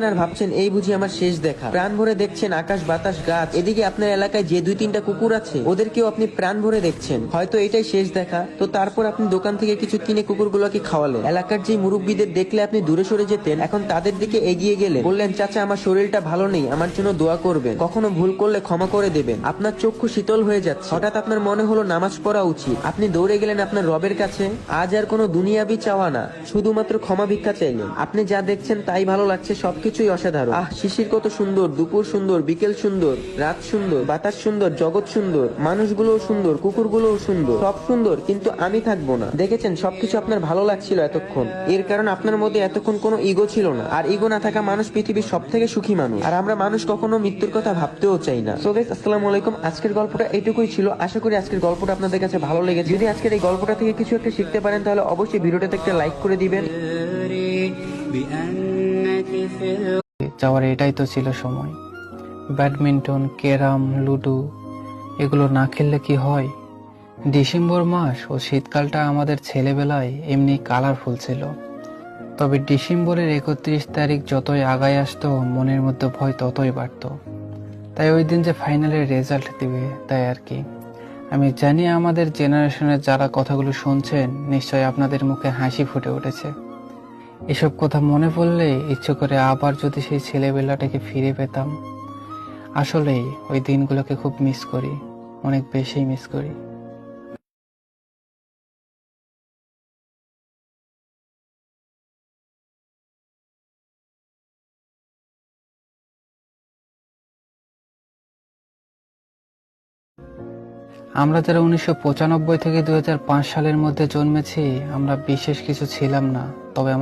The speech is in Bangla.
আর ভাবছেন এই বুঝি আমার শেষ দেখা। প্রাণ ভরে দেখছেন আকাশ বাতাস গাছ, এদিকে আপনার এলাকায় যে 2-3টা কুকুর আছে ওদেরকেও আপনি প্রাণ ভরে দেখছেন। হয়তো এটাই শেষ দেখা। তো তারপর আপনি দোকান থেকে কিছু কিনে কুকুরগুলোকে খাওয়ালেন। এলাকার যে মুরব্বীদের দেখলে আপনি দূরে সরে যেতেন, এখন তাদের দিকে এগিয়ে গেলেন, বললেন চাচা আমার শরীরটা ভালো নেই, আমার জন্য দোয়া করবেন, কখনো ভুল করলে ক্ষমা করে দেবেন। আপনার চক্ষু শীতল হয়ে যাচ্ছে। হঠাৎ আপনার মনে হলো নামাজ পড়া উচিত। আপনি দৌড়ে গেলেন আপনার রবের কাছে। আজ আর কোনো দুনিয়াবি চাওয়া না, শুধুমাত্র ক্ষমা ভিক্ষা চাইলেন। আপনি যা দেখছেন তাই ভালো লাগছে, সবকিছুই অসাধারণ। শিশির কত সুন্দর, দুপুর সুন্দর, বিকেল সুন্দর, রাত সুন্দর, বাতাস সুন্দর, জগৎ সুন্দর, মানুষগুলোও সুন্দর, কুকুরগুলোও সুন্দর, সব সুন্দর, কিন্তু আমি থাকবো না। দেখেছেন সবকিছু আপনার ভালো লাগছিল এতক্ষণ, এর কারণ আপনার মধ্যে এতক্ষণ কোনো ইগো ছিল না। আর ইগো না থাকা মানুষ পৃথিবীর সব থেকে সুখী মানুষ। আর আমরা মানুষ কখনো মৃত্যুর কথা ভাবতেও চাই না। সো গাইস, আসসালামু আলাইকুম। আজকের গল্পটা এইটুকুই ছিল। আশা করি আজকের গল্পটা আপনাদের কাছে ভালো লেগেছে। যদি আজকের এই গল্পটা থেকে কিছু একটা শিখতে পারেন তাহলে অবশ্যই ভিডিওটাতে একটা লাইক করে দিবেন। যাওয়ার এটাই তো ছিল সময়। ব্যাডমিন্টন, ক্যারাম, লুডো এগুলো না খেললে কি হয়? ডিসেম্বর মাস ও শীতকালটা আমাদের ছেলেবেলায় এমনি কালারফুল ছিল। তবে ডিসেম্বরের 31 তারিখ যতই আগায় আসতো, মনের মধ্যে ভয় ততই বাড়ত। তাই ওই দিন যে ফাইনালের রেজাল্ট দিবে, তাই আর কি। আমি জানি আমাদের জেনারেশনের যারা কথাগুলো শুনছেন, নিশ্চয়ই আপনাদের মুখে হাসি ফুটে উঠেছে। এসব কথা মনে পড়লে ইচ্ছে করে আবার যদি সেই ছেলেবেলাটাকে ফিরে পেতাম। আসলেই ওই দিনগুলোকে খুব মিস করি, অনেক বেশি মিস করি। আমরা যারা 1995 থেকে 2005 সালের মধ্যে জন্মেছি, আমরা বিশেষ কিছু ছিলাম না, তবে